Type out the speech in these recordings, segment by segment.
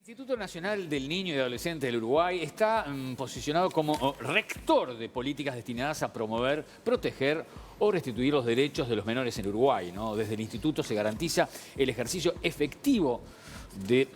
Instituto Nacional del Niño y Adolescente del Uruguay está posicionado como rector de políticas destinadas a promover, proteger o restituir los derechos de los menores en Uruguay, ¿no? Desde el instituto se garantiza el ejercicio efectivo de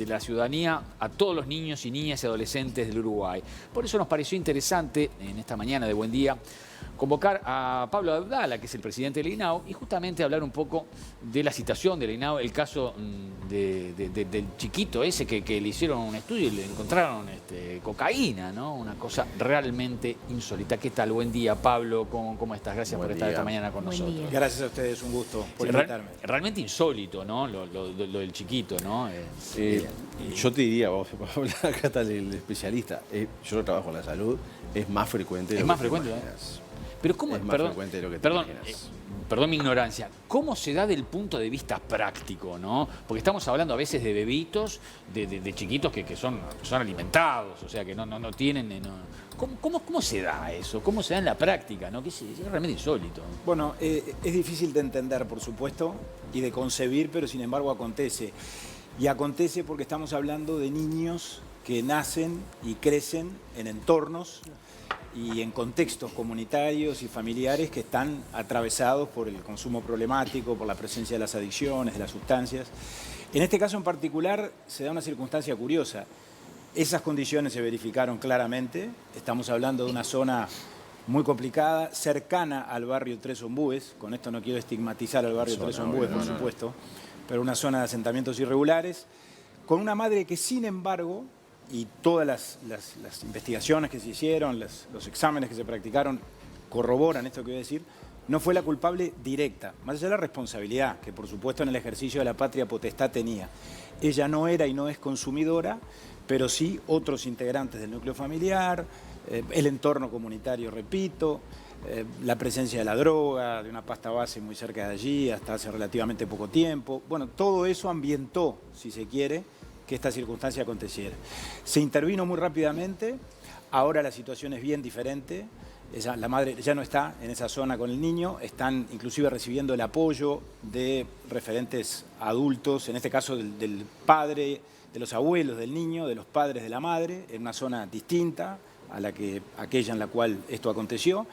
la ciudadanía a todos los niños y niñas y adolescentes del Uruguay. Por eso nos pareció interesante, en esta mañana de Buen Día, convocar a Pablo Abdala, que es el presidente del INAO, y justamente hablar un poco de la situación del INAO, el caso del chiquito ese que le hicieron un estudio y le encontraron cocaína, ¿no? Una cosa realmente insólita. ¿Qué tal? Buen día, Pablo. ¿Cómo estás? Gracias por estar esta mañana con nosotros. Gracias a ustedes, un gusto por invitarme. Realmente insólito, ¿no? Lo del chiquito, ¿no? Yo te diría, vamos a hablar acá está el especialista, yo no trabajo en la salud, es más frecuente de lo que te imaginas. Pero ¿cómo? Es más frecuente de lo que te imaginas. Perdón mi ignorancia, ¿cómo se da del punto de vista práctico, no? Porque estamos hablando a veces de bebitos, de chiquitos que son alimentados, o sea, que no tienen... ¿Cómo se da eso? ¿Cómo se da en la práctica, no? Que es realmente insólito. Bueno, es difícil de entender, por supuesto, y de concebir, pero sin embargo acontece. Y acontece porque estamos hablando de niños que nacen y crecen en entornos y en contextos comunitarios y familiares que están atravesados por el consumo problemático, por la presencia de las adicciones, de las sustancias. En este caso en particular se da una circunstancia curiosa. Esas condiciones se verificaron claramente. Estamos hablando de una zona muy complicada, cercana al barrio Tres Ombúes. Con esto no quiero estigmatizar al barrio Tres Ombúes, por supuesto, pero una zona de asentamientos irregulares, con una madre que sin embargo, y todas las investigaciones que se hicieron, los exámenes que se practicaron, corroboran esto que voy a decir, no fue la culpable directa, más allá de la responsabilidad, que por supuesto en el ejercicio de la patria potestad tenía. Ella no era y no es consumidora, pero sí otros integrantes del núcleo familiar, el entorno comunitario, repito, la presencia de la droga, de una pasta base muy cerca de allí, hasta hace relativamente poco tiempo. Bueno, todo eso ambientó, si se quiere, que esta circunstancia aconteciera. Se intervino muy rápidamente, ahora la situación es bien diferente, la madre ya no está en esa zona con el niño, están inclusive recibiendo el apoyo de referentes adultos, en este caso del padre, de los abuelos del niño, de los padres de la madre, en una zona distinta a aquella en la cual esto aconteció.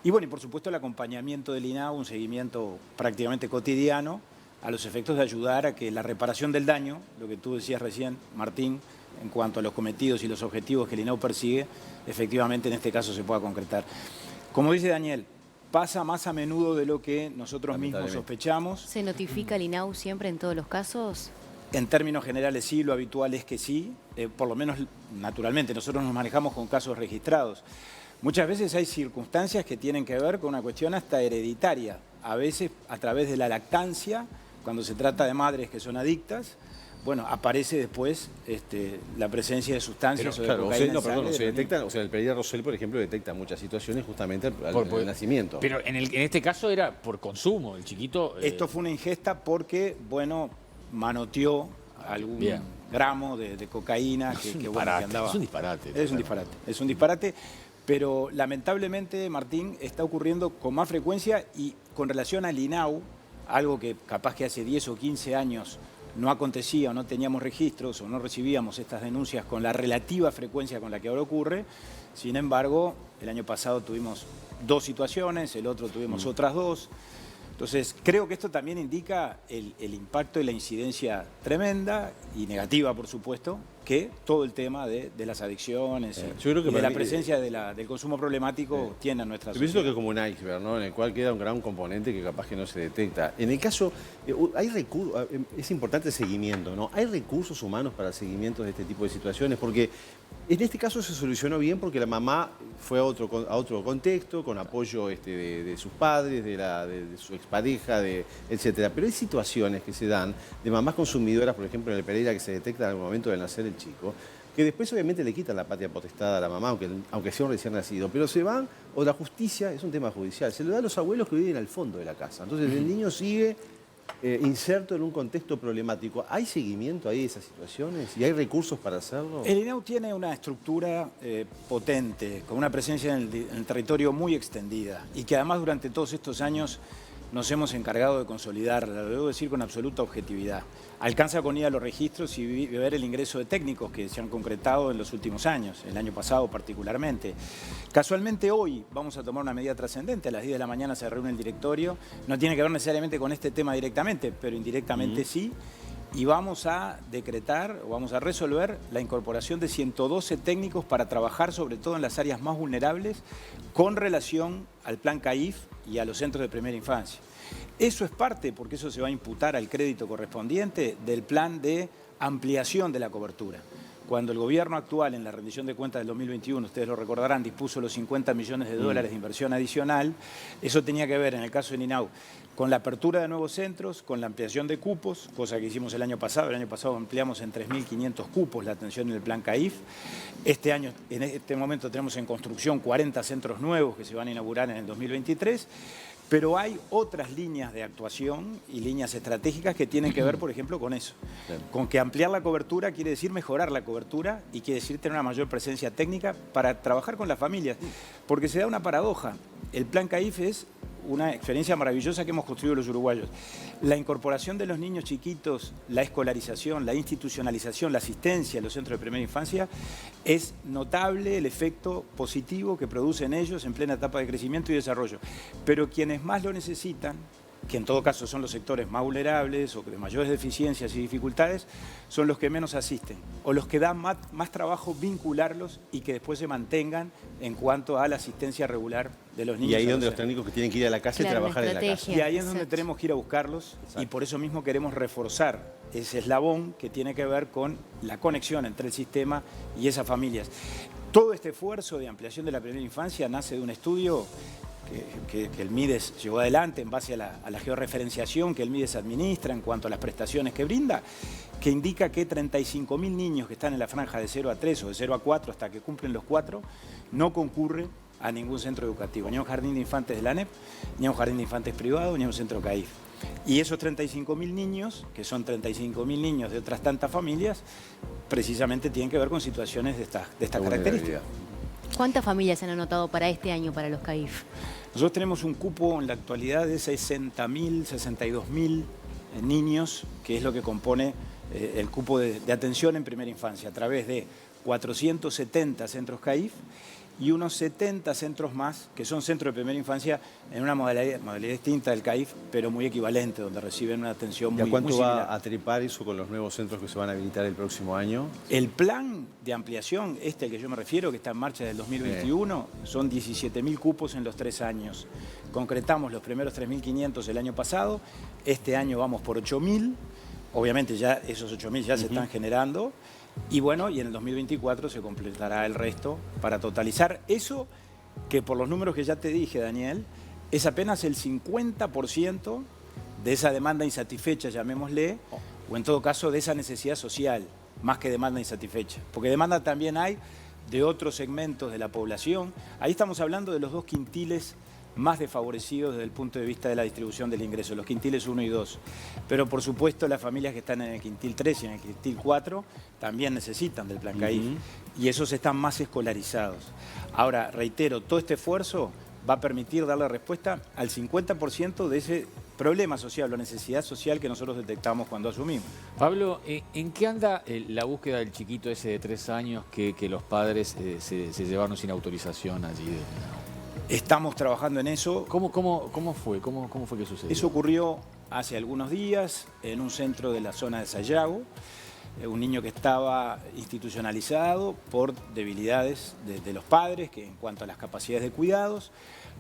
Y bueno, y por supuesto el acompañamiento del INAO, un seguimiento prácticamente cotidiano, a los efectos de ayudar a que la reparación del daño, lo que tú decías recién, Martín, en cuanto a los cometidos y los objetivos que el INAO persigue, efectivamente en este caso se pueda concretar. Como dice Daniel, pasa más a menudo de lo que nosotros mismos sospechamos. ¿Se notifica el INAO siempre en todos los casos? En términos generales sí, lo habitual es que sí, por lo menos naturalmente, nosotros nos manejamos con casos registrados. Muchas veces hay circunstancias que tienen que ver con una cuestión hasta hereditaria, a veces a través de la lactancia, cuando se trata de madres que son adictas, bueno, aparece después la presencia de sustancias o de cocaína se detecta, o sea, el Pereira Rosell, por ejemplo, detecta muchas situaciones justamente al nacimiento. Pero en este caso era por consumo, el chiquito... Esto fue una ingesta porque, bueno, manoteó algún gramo de cocaína que andaba... Es un disparate. Es un disparate, pero lamentablemente, Martín, está ocurriendo con más frecuencia y con relación al INAO, algo que capaz que hace 10 o 15 años no acontecía o no teníamos registros o no recibíamos estas denuncias con la relativa frecuencia con la que ahora ocurre. Sin embargo, el año pasado tuvimos 2 situaciones, el otro tuvimos otras 2. Entonces, creo que esto también indica el impacto y la incidencia tremenda y negativa, por supuesto, que todo el tema de las adicciones y de la presencia del consumo problemático tiene a nuestra sociedad. Yo pienso que es como un iceberg, ¿no? En el cual queda un gran componente que capaz que no se detecta. En el caso, hay recursos, es importante el seguimiento, ¿no? ¿Hay recursos humanos para el seguimiento de este tipo de situaciones? Porque en este caso se solucionó bien porque la mamá fue a otro contexto, con apoyo de sus padres, de su expareja, etc. Pero hay situaciones que se dan de mamás consumidoras, por ejemplo en el Pereira, que se detecta en el momento de nacer el chico, que después obviamente le quitan la patria potestad a la mamá, aunque sea un recién nacido, pero se van, o la justicia, es un tema judicial, se lo da a los abuelos que viven al fondo de la casa. Entonces el niño sigue inserto en un contexto problemático. ¿Hay seguimiento ahí de esas situaciones y hay recursos para hacerlo? El INAO tiene una estructura potente, con una presencia en el territorio muy extendida y que además durante todos estos años nos hemos encargado de consolidarla, lo debo decir con absoluta objetividad. Alcanza con ir a los registros y ver el ingreso de técnicos que se han concretado en los últimos años, el año pasado particularmente. Casualmente hoy vamos a tomar una medida trascendente, a las 10 de la mañana se reúne el directorio, no tiene que ver necesariamente con este tema directamente, pero indirectamente sí, y vamos a decretar o vamos a resolver la incorporación de 112 técnicos para trabajar sobre todo en las áreas más vulnerables con relación al plan CAIF y a los centros de primera infancia. Eso es parte, porque eso se va a imputar al crédito correspondiente, del plan de ampliación de la cobertura. Cuando el gobierno actual, en la rendición de cuentas del 2021, ustedes lo recordarán, dispuso los 50 millones de dólares de inversión adicional, eso tenía que ver, en el caso de Ninau, con la apertura de nuevos centros, con la ampliación de cupos, cosa que hicimos el año pasado. El año pasado ampliamos en 3.500 cupos la atención en el plan CAIF. Este año, en este momento, tenemos en construcción 40 centros nuevos que se van a inaugurar en el 2023. Pero hay otras líneas de actuación y líneas estratégicas que tienen que ver, por ejemplo, con eso. Con que ampliar la cobertura quiere decir mejorar la cobertura y quiere decir tener una mayor presencia técnica para trabajar con las familias. Porque se da una paradoja. El plan CAIF es una experiencia maravillosa que hemos construido los uruguayos. La incorporación de los niños chiquitos, la escolarización, la institucionalización, la asistencia a los centros de primera infancia, es notable el efecto positivo que produce en ellos en plena etapa de crecimiento y desarrollo. Pero quienes más lo necesitan, que en todo caso son los sectores más vulnerables o de mayores deficiencias y dificultades, son los que menos asisten o los que dan más trabajo vincularlos y que después se mantengan en cuanto a la asistencia regular de los niños. Y ahí es donde los técnicos que tienen que ir a la casa y trabajar en la casa. Y ahí es donde tenemos que ir a buscarlos. Exacto. Y por eso mismo queremos reforzar ese eslabón que tiene que ver con la conexión entre el sistema y esas familias. Todo este esfuerzo de ampliación de la primera infancia nace de un estudio que el MIDES llevó adelante en base a la georreferenciación que el MIDES administra en cuanto a las prestaciones que brinda, que indica que 35.000 niños que están en la franja de 0 a 3 o de 0 a 4 hasta que cumplen los 4, no concurren a ningún centro educativo, ni a un jardín de infantes de la ANEP, ni a un jardín de infantes privado, ni a un centro CAIF. Y esos 35.000 niños, que son 35.000 niños de otras tantas familias, precisamente tienen que ver con situaciones de esta característica. ¿Cuántas familias se han anotado para este año para los CAIF? Nosotros tenemos un cupo en la actualidad de 60.000, 62.000 niños, que es lo que compone el cupo de atención en primera infancia, a través de 470 centros CAIF y unos 70 centros más, que son centros de primera infancia en una modalidad distinta del CAIF, pero muy equivalente, donde reciben una atención muy similar. ¿Y a cuánto va a trepar eso con los nuevos centros que se van a habilitar el próximo año? El plan de ampliación, al que yo me refiero, que está en marcha desde el 2021, son 17.000 cupos en los 3 años. Concretamos los primeros 3.500 el año pasado, este año vamos por 8.000, obviamente ya esos 8.000 ya se están generando, y bueno, y en el 2024 se completará el resto para totalizar eso que por los números que ya te dije, Daniel, es apenas el 50% de esa demanda insatisfecha, llamémosle, o en todo caso de esa necesidad social, más que demanda insatisfecha. Porque demanda también hay de otros segmentos de la población. Ahí estamos hablando de los 2 quintiles más desfavorecidos desde el punto de vista de la distribución del ingreso, los quintiles 1 y 2. Pero por supuesto las familias que están en el quintil 3 y en el quintil 4 también necesitan del plan CAIF y esos están más escolarizados. Ahora, reitero, todo este esfuerzo va a permitir darle respuesta al 50% de ese problema social, la necesidad social que nosotros detectamos cuando asumimos. Pablo, ¿en qué anda la búsqueda del chiquito ese de 3 años que los padres se llevaron sin autorización allí? Estamos trabajando en eso. ¿Cómo fue? ¿Cómo fue que sucedió? Eso ocurrió hace algunos días en un centro de la zona de Sayago. Un niño que estaba institucionalizado por debilidades de los padres, que en cuanto a las capacidades de cuidados,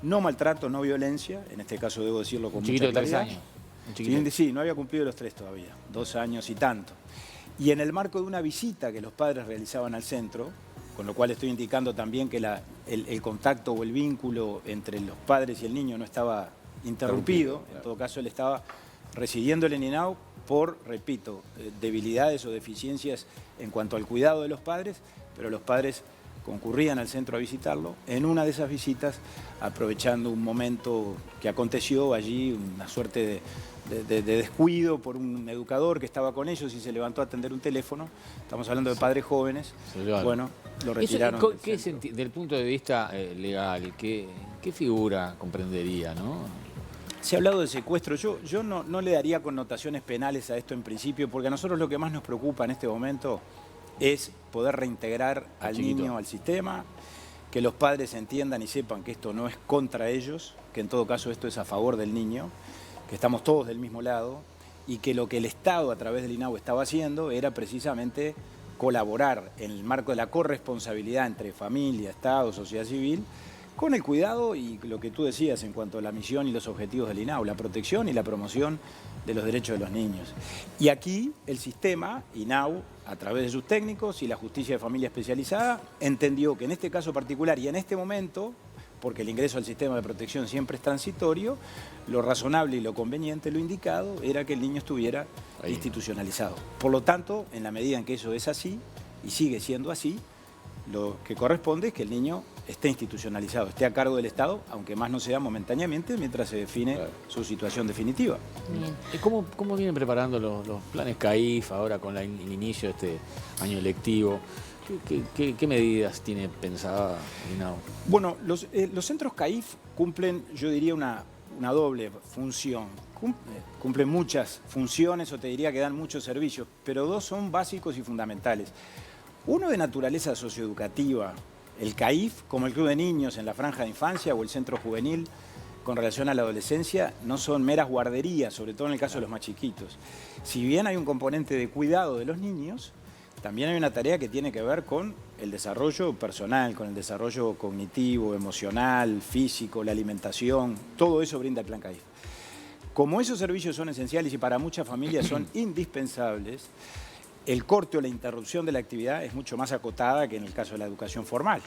no maltrato, no violencia, en este caso debo decirlo con mucha claridad. ¿Un chiquito de 3 años? ¿Un chiquito? Sí, no había cumplido los 3 todavía, 2 años y tanto. Y en el marco de una visita que los padres realizaban al centro, con lo cual estoy indicando también que el contacto o el vínculo entre los padres y el niño no estaba interrumpido, en todo caso él estaba residiendo en Ninau por, repito, debilidades o deficiencias en cuanto al cuidado de los padres, pero los padres concurrían al centro a visitarlo. En una de esas visitas, aprovechando un momento que aconteció allí, una suerte de descuido por un educador que estaba con ellos y se levantó a atender un teléfono, estamos hablando de padres jóvenes, bueno, lo retiraron. Del punto de vista legal, ¿qué figura comprendería, no? Se ha hablado de secuestro. Yo no le daría connotaciones penales a esto en principio, porque a nosotros lo que más nos preocupa en este momento es poder reintegrar al niño al sistema, que los padres entiendan y sepan que esto no es contra ellos, que en todo caso esto es a favor del niño, que estamos todos del mismo lado y que lo que el Estado a través del INAU estaba haciendo era precisamente colaborar en el marco de la corresponsabilidad entre familia, Estado, sociedad civil, con el cuidado y lo que tú decías en cuanto a la misión y los objetivos del INAU, la protección y la promoción de los derechos de los niños. Y aquí el sistema, INAU, a través de sus técnicos y la justicia de familia especializada, entendió que en este caso particular y en este momento, porque el ingreso al sistema de protección siempre es transitorio, lo razonable y lo conveniente, lo indicado, era que el niño estuviera institucionalizado. Por lo tanto, en la medida en que eso es así, y sigue siendo así, lo que corresponde es que el niño esté institucionalizado, esté a cargo del Estado, aunque más no sea momentáneamente, mientras se define su situación definitiva. Bien. ¿Cómo vienen preparando los planes CAIF ahora con el inicio de este año lectivo? ¿Qué medidas tiene pensada INAU? Bueno, los centros CAIF cumplen, yo diría, una doble función. Cumplen muchas funciones, o te diría que dan muchos servicios, pero dos son básicos y fundamentales. Uno de naturaleza socioeducativa, el CAIF, como el Club de Niños en la Franja de Infancia o el Centro Juvenil con relación a la adolescencia, no son meras guarderías, sobre todo en el caso de los más chiquitos. Si bien hay un componente de cuidado de los niños, también hay una tarea que tiene que ver con el desarrollo personal, con el desarrollo cognitivo, emocional, físico, la alimentación, todo eso brinda el Plan CAIF. Como esos servicios son esenciales y para muchas familias son indispensables, el corte o la interrupción de la actividad es mucho más acotada que en el caso de la educación formal.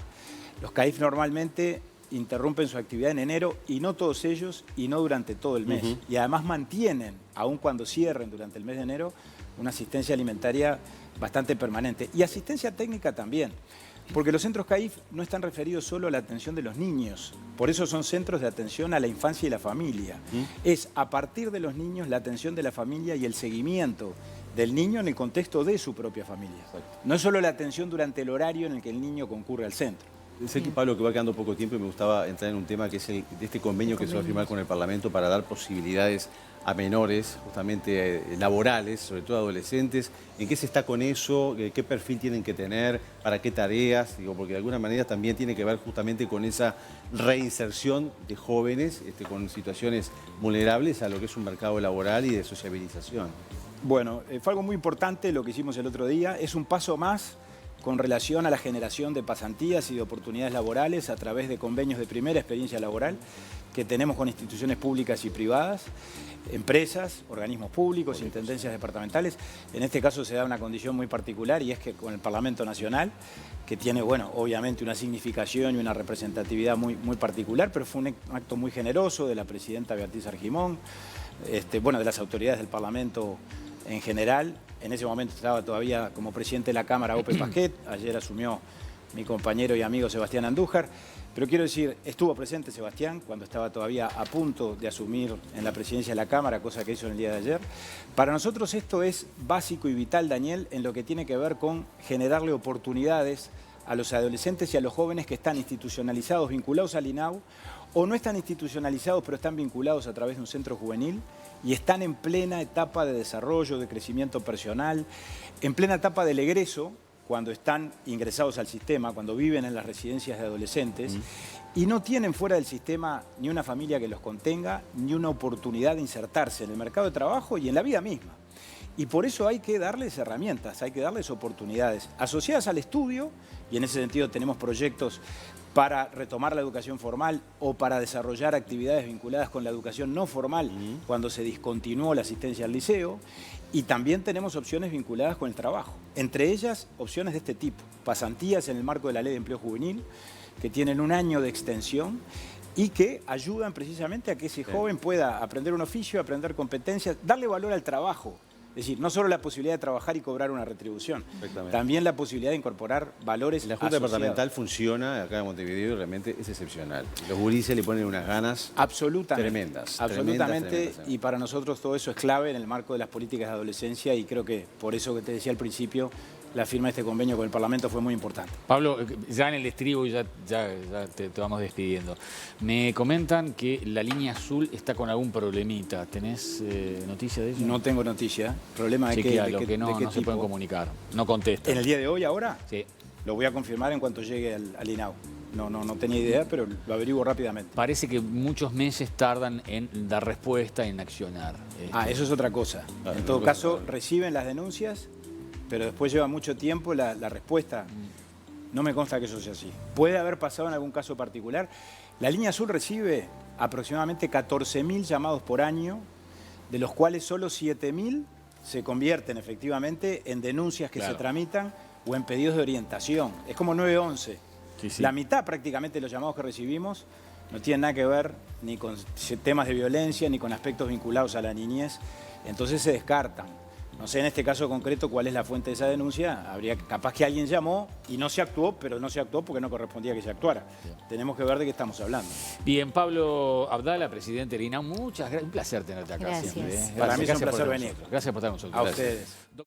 Los CAIF normalmente interrumpen su actividad en enero y no todos ellos y no durante todo el mes. Y además mantienen, aun cuando cierren durante el mes de enero, una asistencia alimentaria bastante permanente. Y asistencia técnica también, porque los centros CAIF no están referidos solo a la atención de los niños, por eso son centros de atención a la infancia y la familia. Es a partir de los niños la atención de la familia y el seguimiento del niño en el contexto de su propia familia. No es solo la atención durante el horario en el que el niño concurre al centro. Sé que, Pablo, que va quedando poco tiempo y me gustaba entrar en un tema que es de este convenio que se va a firmar con el Parlamento para dar posibilidades a menores, justamente laborales, sobre todo adolescentes. ¿En qué se está con eso? ¿Qué perfil tienen que tener? ¿Para qué tareas? Digo, porque de alguna manera también tiene que ver justamente con esa reinserción de jóvenes con situaciones vulnerables a lo que es un mercado laboral y de sociabilización. Bueno, fue algo muy importante lo que hicimos el otro día. Es un paso más con relación a la generación de pasantías y de oportunidades laborales a través de convenios de primera experiencia laboral que tenemos con instituciones públicas y privadas, empresas, organismos públicos, intendencias departamentales. En este caso se da una condición muy particular y es que con el Parlamento Nacional, que tiene, bueno, obviamente una significación y una representatividad muy particular, pero fue un acto muy generoso de la presidenta Beatriz Argimón, bueno, de las autoridades del Parlamento en general. En ese momento estaba todavía como presidente de la Cámara Ope Paquet, ayer asumió mi compañero y amigo Sebastián Andújar, pero quiero decir, estuvo presente Sebastián cuando estaba todavía a punto de asumir en la presidencia de la Cámara, cosa que hizo en el día de ayer. Para nosotros esto es básico y vital, Daniel, en lo que tiene que ver con generarle oportunidades a los adolescentes y a los jóvenes que están institucionalizados, vinculados al INAU, o no están institucionalizados, pero están vinculados a través de un centro juvenil y están en plena etapa de desarrollo, de crecimiento personal, en plena etapa del egreso, cuando están ingresados al sistema, cuando viven en las residencias de adolescentes, y no tienen fuera del sistema ni una familia que los contenga, ni una oportunidad de insertarse en el mercado de trabajo y en la vida misma. Y por eso hay que darles herramientas, hay que darles oportunidades asociadas al estudio, y en ese sentido tenemos proyectos para retomar la educación formal o para desarrollar actividades vinculadas con la educación no formal cuando se discontinuó la asistencia al liceo, y también tenemos opciones vinculadas con el trabajo. Entre ellas, opciones de este tipo, pasantías en el marco de la Ley de Empleo Juvenil, que tienen 1 año de extensión y que ayudan precisamente a que ese joven pueda aprender un oficio, aprender competencias, darle valor al trabajo. Es decir, no solo la posibilidad de trabajar y cobrar una retribución, también la posibilidad de incorporar valores La Junta Departamental funciona acá en Montevideo y realmente es excepcional. Los gurises le ponen unas ganas tremendas. Absolutamente, y para nosotros todo eso es clave en el marco de las políticas de adolescencia, y creo que por eso que te decía al principio, la firma de este convenio con el Parlamento fue muy importante. Pablo, ya en el estribo ya te vamos despidiendo. Me comentan que la línea azul está con algún problemita. ¿Tenés noticia de eso? No tengo noticia. ¿Problema de qué? Chequealo, ¿De qué, que no, de qué no se tipo? pueden comunicar. No contestan. ¿En el día de hoy, ahora? Sí. Lo voy a confirmar en cuanto llegue al INAU. No tenía idea, pero lo averiguo rápidamente. Parece que muchos meses tardan en dar respuesta, en accionar. Eso es otra cosa. En todo caso, reciben las denuncias, pero después lleva mucho tiempo la respuesta. No me consta que eso sea así. Puede haber pasado en algún caso particular. La línea azul recibe aproximadamente 14.000 llamados por año, de los cuales solo 7.000 se convierten efectivamente en denuncias que se tramitan o en pedidos de orientación. Es como 911. Sí. La mitad prácticamente de los llamados que recibimos no tienen nada que ver ni con temas de violencia ni con aspectos vinculados a la niñez. Entonces se descartan. No sé en este caso concreto cuál es la fuente de esa denuncia. Capaz que alguien llamó y no se actuó, pero no se actuó porque no correspondía que se actuara. Tenemos que ver de qué estamos hablando. Bien, Pablo Abdala, presidente del INAU, muchas gracias. Un placer tenerte acá Gracias. siempre. Para mí es un Gracias por placer estar con venir. nosotros. Gracias por estar con nosotros. A Gracias. ustedes.